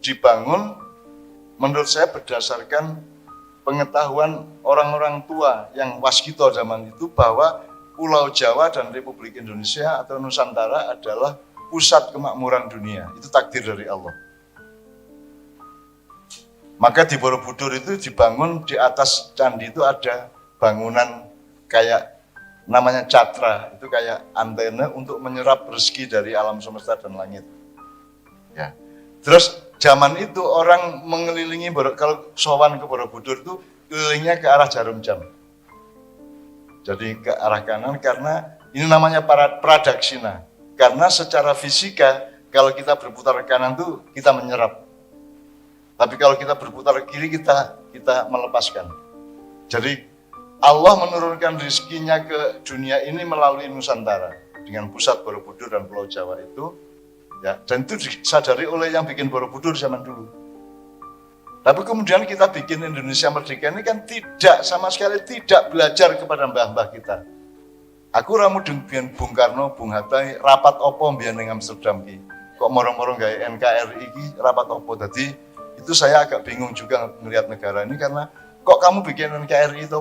dibangun menurut saya berdasarkan pengetahuan orang-orang tua yang waskita zaman itu bahwa Pulau Jawa dan Republik Indonesia atau Nusantara adalah pusat kemakmuran dunia. Itu takdir dari Allah. Maka di Borobudur itu dibangun di atas candi itu ada bangunan kayak namanya catra, itu kayak antena untuk menyerap rezeki dari alam semesta dan langit. Ya. Terus zaman itu orang mengelilingi, kalau sowan ke Borobudur itu kelilingnya ke arah jarum jam. Jadi ke arah kanan karena ini namanya pradaksina. Karena secara fisika kalau kita berputar ke kanan tuh kita menyerap. Tapi kalau kita berputar ke kiri kita melepaskan. Jadi Allah menurunkan rezekinya ke dunia ini melalui Nusantara dengan pusat Borobudur dan Pulau Jawa itu. Ya, dan itu disadari oleh yang bikin Borobudur zaman dulu. Tapi kemudian kita bikin Indonesia Merdeka ini kan tidak sama sekali tidak belajar kepada mbah-mbah kita. Aku ramu dengan Bung Karno, Bung Hatta rapat opo mbiyen ning Amsterdam ki. Kok moro-moro gawe NKRI ki rapat opo. Jadi itu saya agak bingung juga melihat negara ini karena kok kamu bikin NKRI itu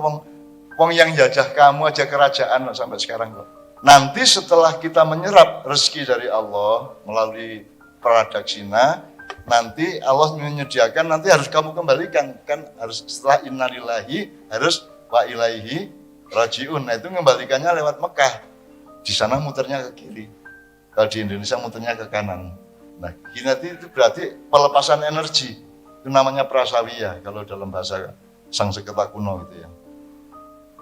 wong yang jajah kamu aja kerajaan sampai sekarang kok. Nanti setelah kita menyerap rezeki dari Allah melalui pradaksina, nanti Allah menyediakan, nanti harus kamu kembalikan. Kan harus setelah innalillahi, harus wa ilaihi rajiun. Nah itu kembalikannya lewat Mekah. Di sana muternya ke kiri. Kalau di Indonesia muternya ke kanan. Nah nanti itu berarti pelepasan energi. Itu namanya prasawiya kalau dalam bahasa Sanskerta kuno gitu ya.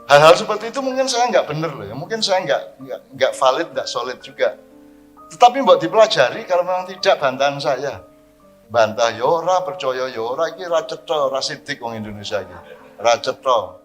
Hal-hal seperti itu mungkin saya nggak benar loh ya, mungkin saya nggak valid, nggak solid juga. Tetapi mbok dipelajari kalau memang tidak bantahan saya. Bantah yora, percaya yora, ini racetro, rasidik wong Indonesia ini. Racetro.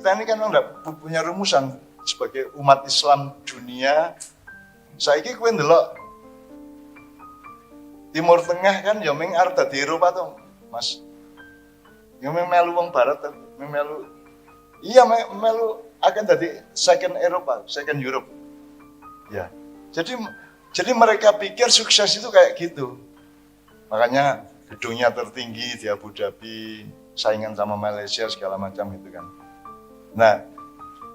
Kita ini kan enggak punya rumusan sebagai umat Islam dunia. Saiki kowe ndelok Timur Tengah kan ya mung arep dadi Eropa to, Mas. Ya mung melu wong barat, melu. Iya melu akan dadi second Eropa, second Europe. Ya. Jadi mereka pikir sukses itu kayak gitu. Makanya gedungnya tertinggi di Abu Dhabi, saingan sama Malaysia segala macam gitu kan. Nah,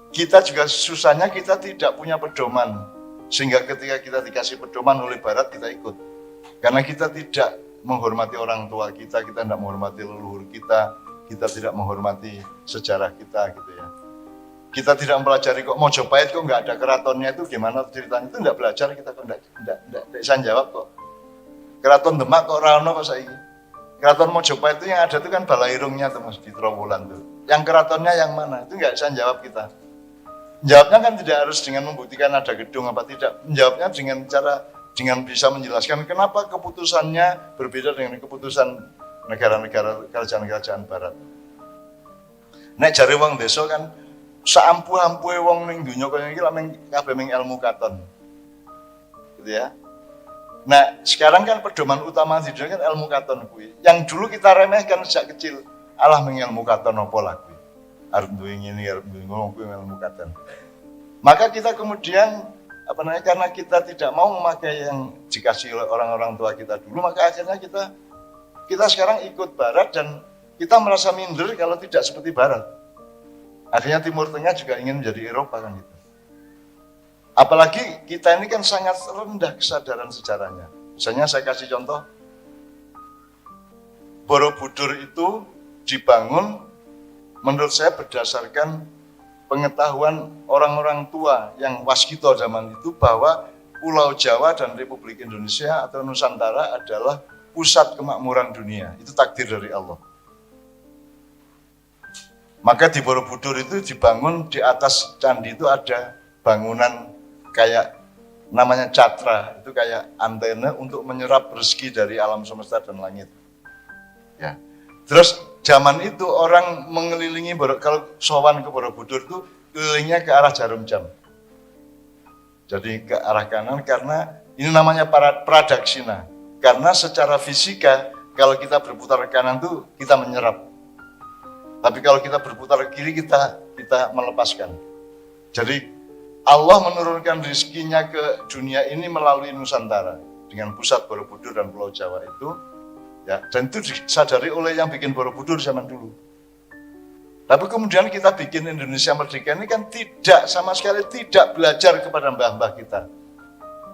kita juga susahnya kita tidak punya pedoman. Sehingga ketika kita dikasih pedoman oleh Barat, kita ikut. Karena kita tidak menghormati orang tua kita tidak menghormati leluhur kita tidak menghormati sejarah kita gitu ya. Kita tidak mempelajari kok Mojopahit kok nggak ada keratonnya itu gimana ceritanya, itu nggak belajar kita kok nggak bisa jawab kok. Keraton Demak kok rano kok saiki. Keraton Mojopahit itu yang ada itu kan Balairungnya tuh Mas di Trowulan tuh. Yang keratonnya yang mana? Itu nggak bisa jawab kita. Jawabnya kan tidak harus dengan membuktikan ada gedung apa tidak. Menjawabnya dengan bisa menjelaskan kenapa keputusannya berbeda dengan keputusan negara-negara kerajaan-kerajaan Barat. Nek jare wong desa kan saampuh-ampuhe wong ning donya kaya iki lak kabeh ming ilmu katon. Gitu ya. Nah, sekarang kan pedoman utama di dunia kan ilmu katon kuwi. Yang dulu kita remehkan sejak kecil. Alah mengilmu katon apa lah kuwi. Arep duwe ngene, arep duwe ngono kuwi ilmu katon. Maka kita kemudian karena kita tidak mau memakai yang dikasih oleh orang-orang tua kita dulu, maka akhirnya kita sekarang ikut Barat dan kita merasa minder kalau tidak seperti Barat. Akhirnya Timur Tengah juga ingin menjadi Eropa kan gitu. Apalagi kita ini kan sangat rendah kesadaran sejarahnya. Misalnya saya kasih contoh, Borobudur itu dibangun menurut saya berdasarkan pengetahuan orang-orang tua yang waskita zaman itu bahwa Pulau Jawa dan Republik Indonesia atau Nusantara adalah pusat kemakmuran dunia. Itu takdir dari Allah. Maka di Borobudur itu dibangun di atas candi itu ada bangunan kayak namanya catra, itu kayak antena untuk menyerap rezeki dari alam semesta dan langit. Ya. Terus zaman itu orang mengelilingi, kalau sowan ke Borobudur itu kelilingnya ke arah jarum jam. Jadi ke arah kanan karena ini namanya pradaksina. Karena secara fisika kalau kita berputar ke kanan tuh kita menyerap. Tapi kalau kita berputar ke kiri kita melepaskan. Jadi Allah menurunkan rezekinya ke dunia ini melalui Nusantara dengan pusat Borobudur dan Pulau Jawa itu, ya, dan itu disadari oleh yang bikin Borobudur zaman dulu. Tapi kemudian kita bikin Indonesia Merdeka ini kan tidak sama sekali tidak belajar kepada mbah-mbah kita.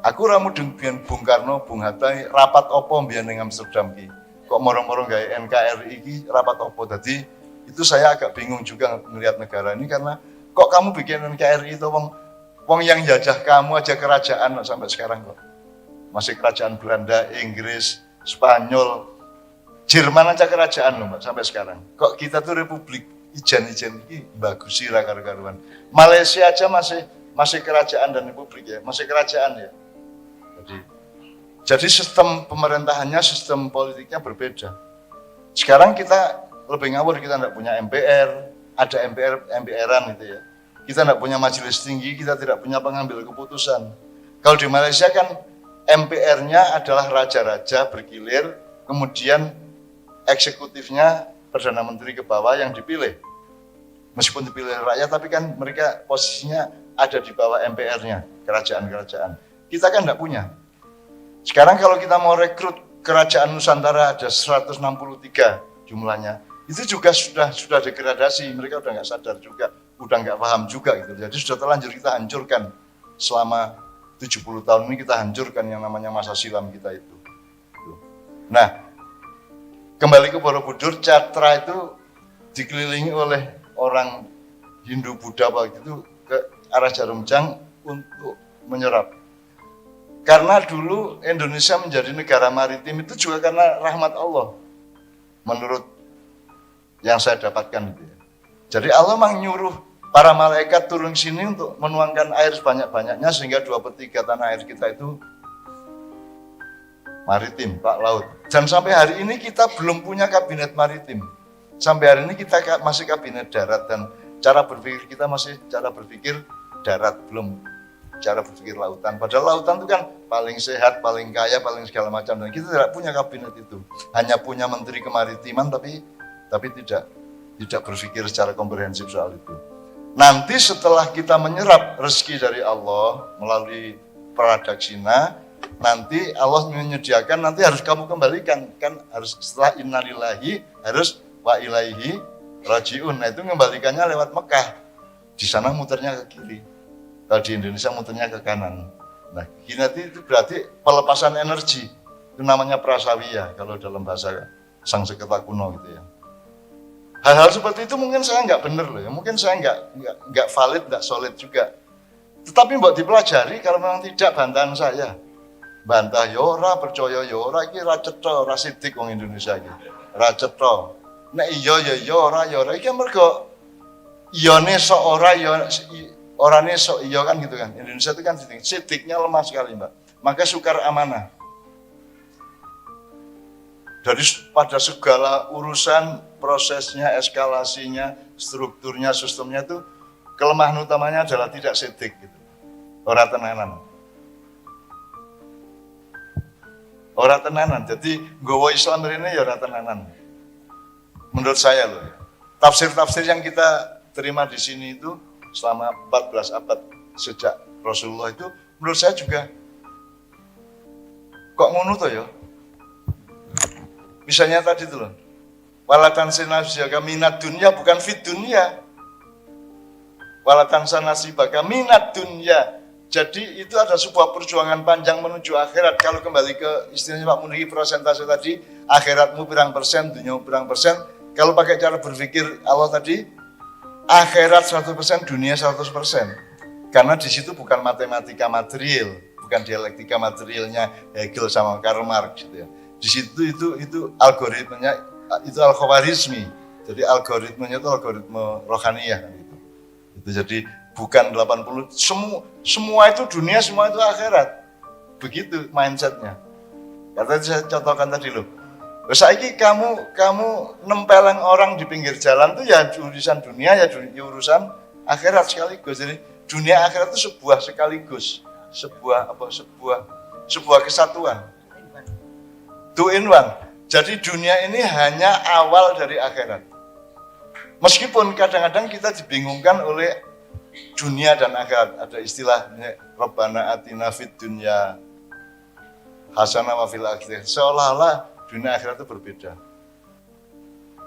Aku ramu dengan Bung Karno, Bung Hatta rapat opo mbiyen ning Amsterdam ki. Kok moro-moro gawe NKRI ki rapat opo. Jadi itu saya agak bingung juga melihat negara ini karena kok kamu bikin NKRI itu wong yang jajah kamu aja kerajaan sampai sekarang kok. Masih kerajaan Belanda, Inggris, Spanyol, Jerman aja kerajaan loh Mbak sampai sekarang. Kok kita tuh republik ijen-ijen ini bagus sih karu-karuan. Malaysia aja masih kerajaan dan republik ya, masih kerajaan ya. Jadi sistem pemerintahannya, sistem politiknya berbeda. Sekarang kita lebih ngawur, kita tidak punya MPR, ada MPR-an gitu ya. Kita tidak punya majelis tinggi, kita tidak punya pengambil keputusan. Kalau di Malaysia kan MPR-nya adalah raja-raja bergilir, kemudian eksekutifnya Perdana Menteri ke bawah yang dipilih. Meskipun dipilih rakyat, tapi kan mereka posisinya ada di bawah MPR-nya, kerajaan-kerajaan. Kita kan tidak punya. Sekarang kalau kita mau rekrut kerajaan Nusantara ada 163 jumlahnya. Itu juga sudah degradasi, mereka udah nggak sadar juga, udah nggak paham juga gitu. Jadi sudah terlanjur kita hancurkan selama 70 tahun ini kita hancurkan yang namanya masa silam kita itu. Nah, kembali ke Borobudur, Catra itu dikelilingi oleh orang Hindu Buddha waktu itu ke arah Jarumjang untuk menyerap. Karena dulu Indonesia menjadi negara maritim itu juga karena rahmat Allah. Menurut yang saya dapatkan itu ya. Jadi Allah menyuruh para malaikat turun sini untuk menuangkan air sebanyak-banyaknya sehingga 2/3 tanah air kita itu maritim, Pak Laut. Dan sampai hari ini kita belum punya kabinet maritim. Sampai hari ini kita masih kabinet darat dan cara berpikir kita masih cara berpikir darat, belum cara berpikir lautan. Padahal lautan itu kan paling sehat, paling kaya, paling segala macam. Dan kita tidak punya kabinet itu. Hanya punya menteri kemaritiman tapi tidak berpikir secara komprehensif soal itu. Nanti setelah kita menyerap rezeki dari Allah melalui pradaksina, nanti Allah menyediakan, nanti harus kamu kembalikan. Kan harus setelah innalillahi, harus wa ilaihi rajiun. Nah itu mengembalikannya lewat Mekah. Di sana muternya ke kiri. Kalau di Indonesia muternya ke kanan. Nah nanti itu berarti pelepasan energi. Itu namanya prasawiya kalau dalam bahasa Sanskerta kuno gitu ya. Hal-hal seperti itu mungkin saya nggak benar loh ya, mungkin saya nggak valid, nggak solid juga. Tetapi mbok dipelajari kalau memang tidak bantahan saya. Bantah yora, percaya yora, ini racetro, rasidik wong Indonesia ini. Racetro. Nah iya ya yora, ini mereka iyone so ora, orane so iya kan gitu kan. Indonesia itu kan sidiknya lemah sekali Mbak. Maka sukar amanah. Dari pada segala urusan, prosesnya, eskalasinya, strukturnya, sistemnya itu kelemahan utamanya adalah tidak sidik gitu. Ora tenanan. Ora tenanan. Jadi nggawa Islam ini ya ora tenanan. Menurut saya loh. Tafsir-tafsir yang kita terima di sini itu selama 14 abad sejak Rasulullah itu menurut saya juga kok ngono toh ya. Misalnya tadi itu loh, walatan sinasibaka minat dunia bukan fit dunia. Walatan sinasibaka minat dunia. Jadi itu ada sebuah perjuangan panjang menuju akhirat. Kalau kembali ke istilahnya Pak Muniki persentase tadi, akhiratmu berang persen, dunia berang persen. Kalau pakai cara berpikir Allah tadi, akhirat 100%, dunia 100%. Karena di situ bukan matematika material, bukan dialektika materialnya Hegel sama Karl Marx gitu ya. Di situ itu algoritmanya itu al-khawarizmi. Jadi algoritmanya itu algoritma rohaniyah gitu. Itu jadi bukan 80 semua itu dunia, semua itu akhirat. Begitu mindsetnya. Kata saya contohkan tadi loh. Saiki kamu nempeleng orang di pinggir jalan tuh ya urusan dunia ya urusan akhirat sekaligus. Jadi dunia akhirat itu sebuah sekaligus. sebuah kesatuan. Two in one. Jadi dunia ini hanya awal dari akhirat. Meskipun kadang-kadang kita dibingungkan oleh dunia dan akhirat. Ada istilahnya Rabbana atina fid dunya hasanah wa fil akhirah. Seolah-olah dunia akhirat itu berbeda.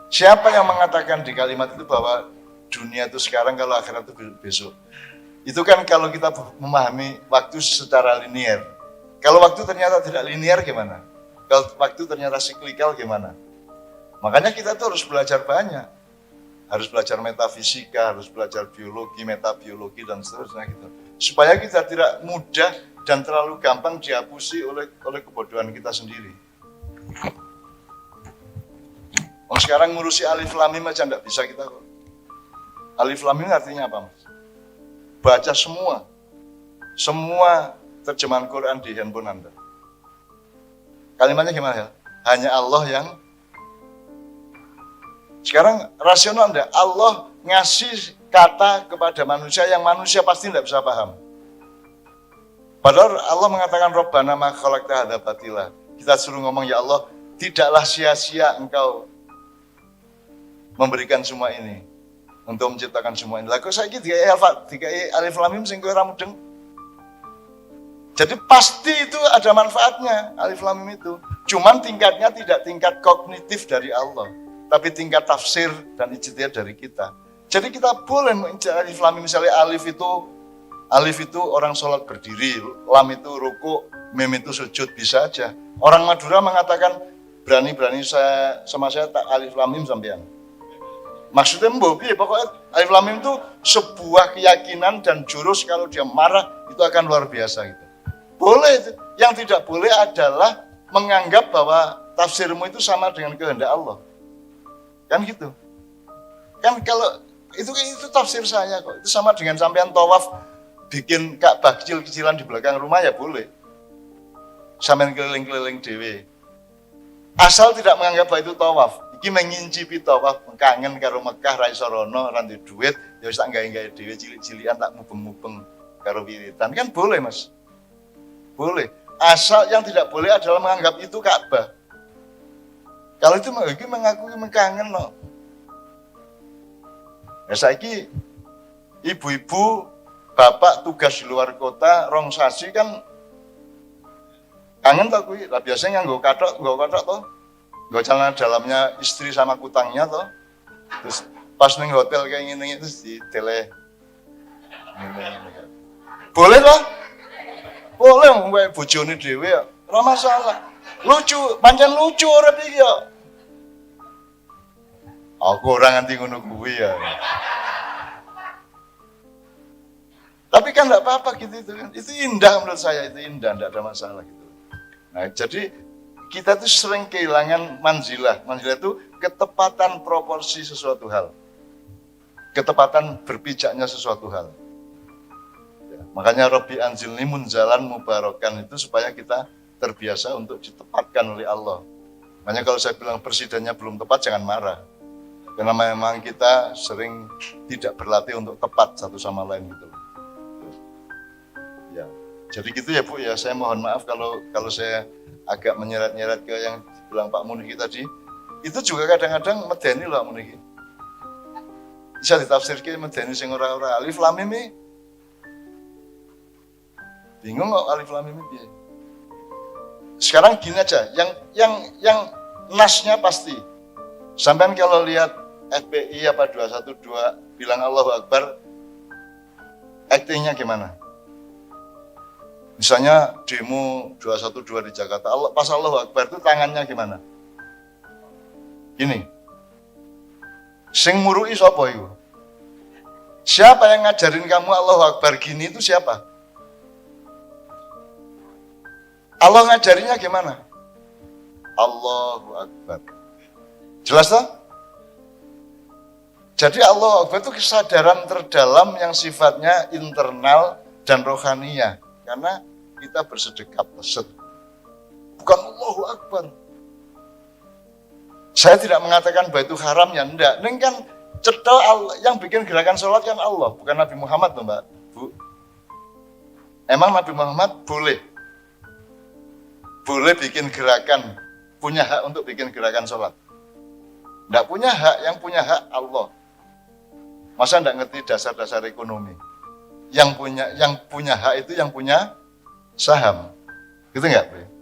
Siapa yang mengatakan di kalimat itu bahwa dunia itu sekarang kalau akhirat itu besok? Itu kan kalau kita memahami waktu secara linear. Kalau waktu ternyata tidak linear gimana? Kalau waktu ternyata siklikal gimana? Makanya kita tuh harus belajar banyak. Harus belajar metafisika, harus belajar biologi, metabiologi, dan seterusnya gitu. Supaya kita tidak mudah dan terlalu gampang dihapusi oleh kebodohan kita sendiri. Sekarang ngurusi alif lam mim aja enggak bisa kita kok. Alif lam mim artinya apa, Mas? Baca semua terjemahan Quran di handphone Anda. Kalimatnya gimana ya? Hanya Allah yang sekarang rasional enggak? Allah ngasih kata kepada manusia yang manusia pasti enggak bisa paham. Padahal Allah mengatakan Rabbana ma khalaqta hadza batila. Kita suruh ngomong, ya Allah, tidaklah sia-sia Engau memberikan semua ini untuk menciptakan semua ini. Lah kok saiki dikai alif lam mim sing kowe ora mudeng. Jadi pasti itu ada manfaatnya alif lam mim itu. Cuman tingkatnya tidak tingkat kognitif dari Allah, tapi tingkat tafsir dan ijtihad dari kita. Jadi kita boleh alif lam mim, misalnya alif itu orang sholat berdiri, lam itu ruku, mim itu sujud, bisa aja. Orang Madura mengatakan berani-berani sama saya tak alif lam mim sampean. Maksudnya piye? Pokoknya alif lam mim itu sebuah keyakinan dan jurus kalau dia marah itu akan luar biasa gitu. Boleh itu. Yang tidak boleh adalah menganggap bahwa tafsirmu itu sama dengan kehendak Allah. Kan gitu. Kan kalau itu tafsir saya kok. Itu sama dengan sampean tawaf bikin Ka'bah kecil-kecilan di belakang rumah ya boleh. Sampean keliling-keliling dewe. Asal tidak menganggap bahwa itu tawaf. Iki mengincipi tawaf, kangen karo Mekah ra iso rono, ra ndek duit, ya wis tak gawe-gawe dhewe cilik-cilikan tak mubeng-mubeng karo wiritan. Kan boleh, Mas. Boleh. Asal yang tidak boleh adalah menganggap itu Ka'bah. Kalau itu mengaku kangen no. Ya saiki ibu-ibu, bapak tugas di luar kota, rong sasi kan kangen tak kuwi. Lah biasanya nganggo kathok toh. Nggo celana dalamnya istri sama kutangnya toh. Terus pas ning hotel kayak ngene itu di tele. Boleh toh? Boleh kowe bojone dhewe ya. Ora masalah. Lucu, pancen lucu urip iki ya. Aku ora nganti ngono kuwi ya. Tapi kan enggak apa-apa gitu itu kan. Itu indah menurut saya, itu indah, enggak ada masalah gitu. Nah, jadi kita tuh sering kehilangan manzilah. Manzilah itu ketepatan proporsi sesuatu hal. Ketepatan berpijaknya sesuatu hal. Ya, makanya Rabbi anzilni munzalan mubarakan itu supaya kita terbiasa untuk ditepatkan oleh Allah. Makanya kalau saya bilang presidennya belum tepat, jangan marah. Karena memang kita sering tidak berlatih untuk tepat satu sama lain gitu. Ya, jadi gitu ya Bu ya. Saya mohon maaf kalau saya agak menyeret-nyeret ke yang bilang Pak Muniki tadi. Itu juga kadang-kadang medeni loh Pak Muniki. Bisa ditafsirkan medeni sing ora-ora alif lam mim. Bingung kok alif lam mim piye? Sekarang gini aja, yang nasnya pasti. Sampean kalau lihat FPI apa 212 bilang Allahu Akbar, actingnya gimana? Misalnya demo 212 di Jakarta, pas Allahu Akbar itu tangannya gimana? Gini. Sing murui sapa iku? Siapa yang ngajarin kamu Allahu Akbar gini itu siapa? Allah ngajarinya gimana? Allahu Akbar. Jelas toh? Jadi Allahu Akbar itu kesadaran terdalam yang sifatnya internal dan rohaniyah. Karena kita bersedekap leset. Bukan Allahu Akbar. Saya tidak mengatakan bahwa itu haram ya, enggak. Ini kan cetel yang bikin gerakan sholat kan Allah, bukan Nabi Muhammad loh Mbak, Bu. Emang Nabi Muhammad boleh bikin gerakan, punya hak untuk bikin gerakan sholat? Tidak punya hak, yang punya hak Allah. Masa tidak ngerti dasar-dasar ekonomi? Yang punya hak itu yang punya saham. Gitu enggak, Bro?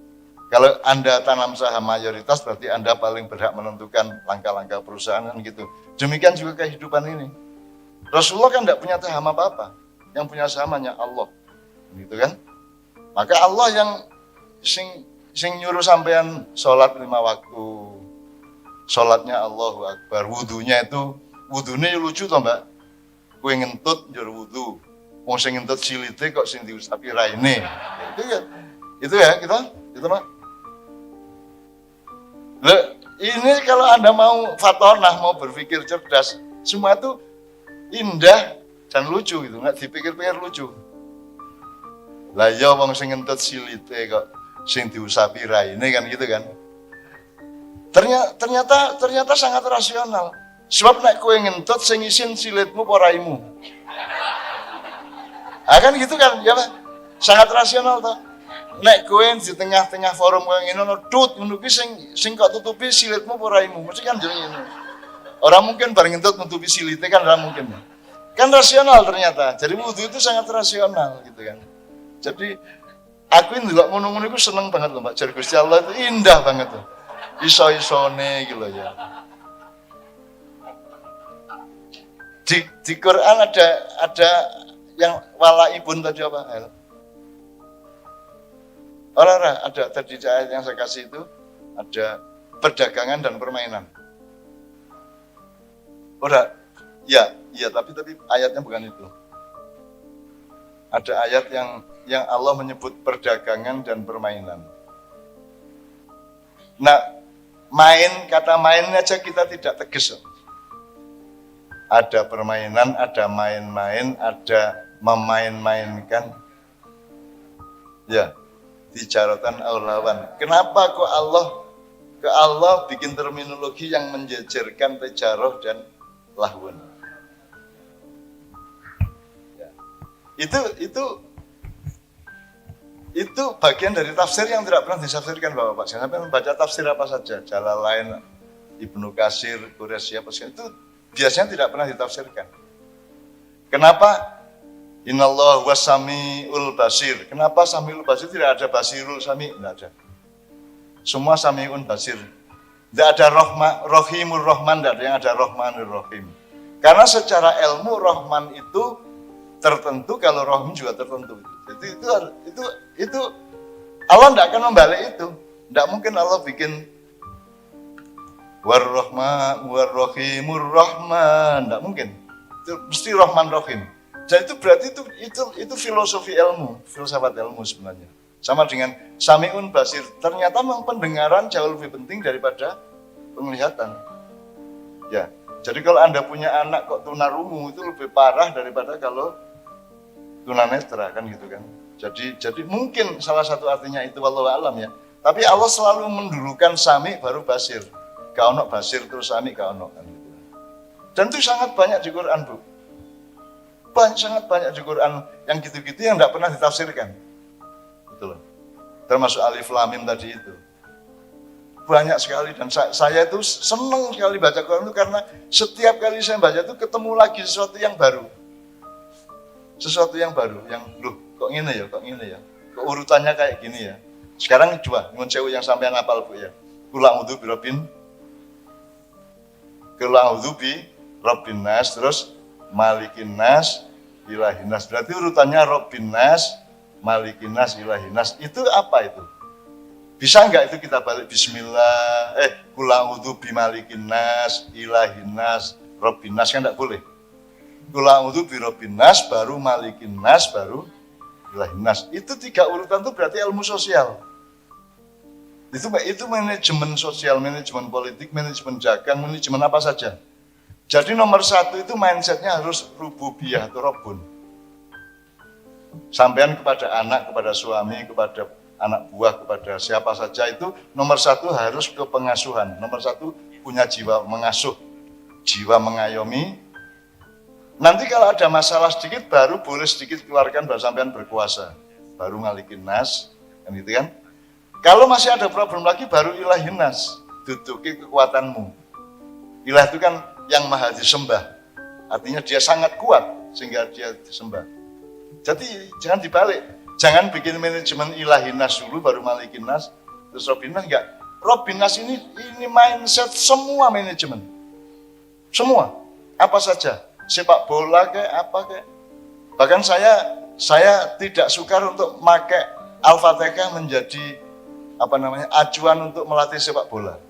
Kalau Anda tanam saham mayoritas, berarti Anda paling berhak menentukan langkah-langkah perusahaan kan gitu. Demikian juga kehidupan ini. Rasulullah kan tidak punya saham apa-apa. Yang punya saham hanya Allah. Gitu kan? Maka Allah yang sing nyuruh sampean sholat 5 waktu. Sholatnya Allahu Akbar. Wudunya lucu toh Mbak. Kue ngentut njur wudu. Wong sing ngentut silite kok sing diusapi raine. Itu ya gitu Pak. Loh, ini kalau Anda mau fatonah, mau berpikir cerdas, semua itu indah dan lucu gitu, nggak dipikir-pikir lucu. Lah ya wong sing ngentut silite kok sing diusapi raine kan gitu kan. Ternyata sangat rasional. Sebab nek kowe ngentut sing isin silitmu apa raimu. Kan gitu kan, ya Pak. Sangat rasional toh. Nek kowe di tengah-tengah forum kowe ngene tut ngono ki sing kok tutupi silitmu apa raimu. Mesti kan jenenge ngono. Orang mungkin bareng ngentut nutupi silite kan ora mungkin. Kan rasional ternyata. Jadi wudu itu sangat rasional gitu kan. Jadi aku ndelok ngono-ngono iku seneng banget loh Mbak. Jare Gusti Allah itu indah banget tuh. Iso-isone gitu ya. Di Quran ada yang walaibun tadi apa? Orang ada tadi ayat yang saya kasih itu ada perdagangan dan permainan. Iya, tapi ayatnya bukan itu. Ada ayat yang Allah menyebut perdagangan dan permainan. Nah, kata main aja kita tidak tegas. Ada permainan, ada main-main, ada memain-mainkan. Ya, tijaratan aulawan. Kenapa kok Allah bikin terminologi yang menjejerkan tijarah dan lahwun? Ya. Itu bagian dari tafsir yang tidak pernah ditafsirkan Bapak. Sampai membaca tafsir apa saja, Jalalain, Ibnu Katsir, Quraisy apa saja itu biasanya tidak pernah ditafsirkan. Kenapa? Innallaha was-sami'ul basir. Kenapa Samiul Basir tidak ada Basirul Sami? Tidak ada. Semua Sami'un Basir. Tidak ada Rohimur Rahman, tidak ada yang ada Rahmanur Rahim. Karena secara ilmu Rahman itu tertentu, kalau Rahim juga tertentu. Jadi itu Allah tidak akan membalik itu. Tidak mungkin Allah bikin Warrahimur Rahman, tidak mungkin. Itu mesti Rahman Rahim. Jadi itu berarti itu filosofi ilmu, filsafat ilmu sebenarnya. Sama dengan Sami'un Basir. Ternyata memang pendengaran jauh lebih penting daripada penglihatan. Ya. Jadi kalau Anda punya anak kok tunarungu itu lebih parah daripada kalau tunanetra kan gitu kan. Jadi mungkin salah satu artinya itu wallahu alam ya. Tapi Allah selalu mendulukan Sami baru Basir. Gak ono Basir terus Sami gak ono kan gitu. Dan itu sangat banyak di Quran, Bu. Sangat banyak di Quran yang gitu-gitu yang tidak pernah ditafsirkan. Gitu loh. Termasuk Alif Lam Mim tadi itu. Banyak sekali dan saya itu senang sekali baca Quran itu karena setiap kali saya baca itu ketemu lagi sesuatu yang baru. Sesuatu yang baru, yang loh kok gini ya, kok urutannya kayak gini ya. Sekarang coba nyuwun sewu yang sampean hafal Bu ya. Qul a'udzu bi rabbin nas, terus Malikin Nas, Ilahin Nas. Berarti urutannya Rabbin Nas, Malikin Nas, Ilahin Nas. Itu apa itu? Bisa enggak itu kita balik Bismillah, Qul a'udzu bi Malikin Nas, Ilahin Nas, Rabbin Nas, kan enggak boleh. Qul a'udzu bi Rabbin Nas, baru Malikin Nas, baru Ilahin Nas. Itu 3 urutan itu berarti ilmu sosial. Itu manajemen sosial, manajemen politik, manajemen dagang, manajemen apa saja. Jadi nomor 1 itu mindsetnya harus rububiyah atau robun. Sampean kepada anak, kepada suami, kepada anak buah, kepada siapa saja itu nomor 1 harus ke pengasuhan. Nomor 1 punya jiwa mengasuh, jiwa mengayomi. Nanti kalau ada masalah sedikit baru boleh sedikit keluarkan bahwa sampean berkuasa. baru malikin nas, kan gitu kan. Kalau masih ada problem lagi, baru ilahin nas, duduki kekuatanmu. Ilah itu kan yang maha disembah, artinya dia sangat kuat sehingga dia disembah. Jadi jangan dibalik, jangan bikin manajemen ilahin nas dulu baru malikin nas, terus Robin nas enggak. Robin nas ini mindset semua manajemen, semua, apa saja, sepak bola kayak apa kayak. Bahkan saya tidak sukar untuk pakai Al-Fatihah menjadi acuan untuk melatih sepak bola.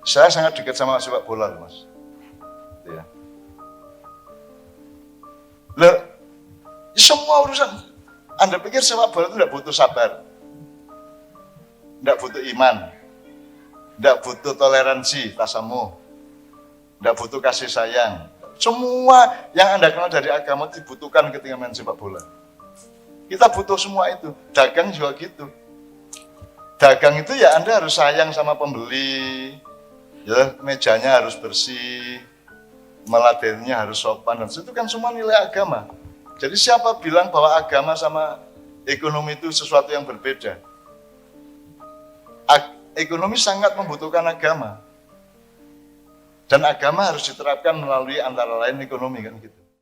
Saya sangat dekat sama sepak bola loh, Mas. Ya. Loh, semua urusan. Anda pikir sepak bola itu tidak butuh sabar, tidak butuh iman, tidak butuh toleransi, tasamuh, tidak butuh kasih sayang. Semua yang Anda kenal dari agama itu dibutuhkan ketika main sepak bola. Kita butuh semua itu. Dagang juga gitu. Dagang itu ya Anda harus sayang sama pembeli, ya mejanya harus bersih, meladennya harus sopan, dan itu kan semua nilai agama. Jadi siapa bilang bahwa agama sama ekonomi itu sesuatu yang berbeda? Ekonomi sangat membutuhkan agama. Dan agama harus diterapkan melalui antara lain ekonomi kan gitu.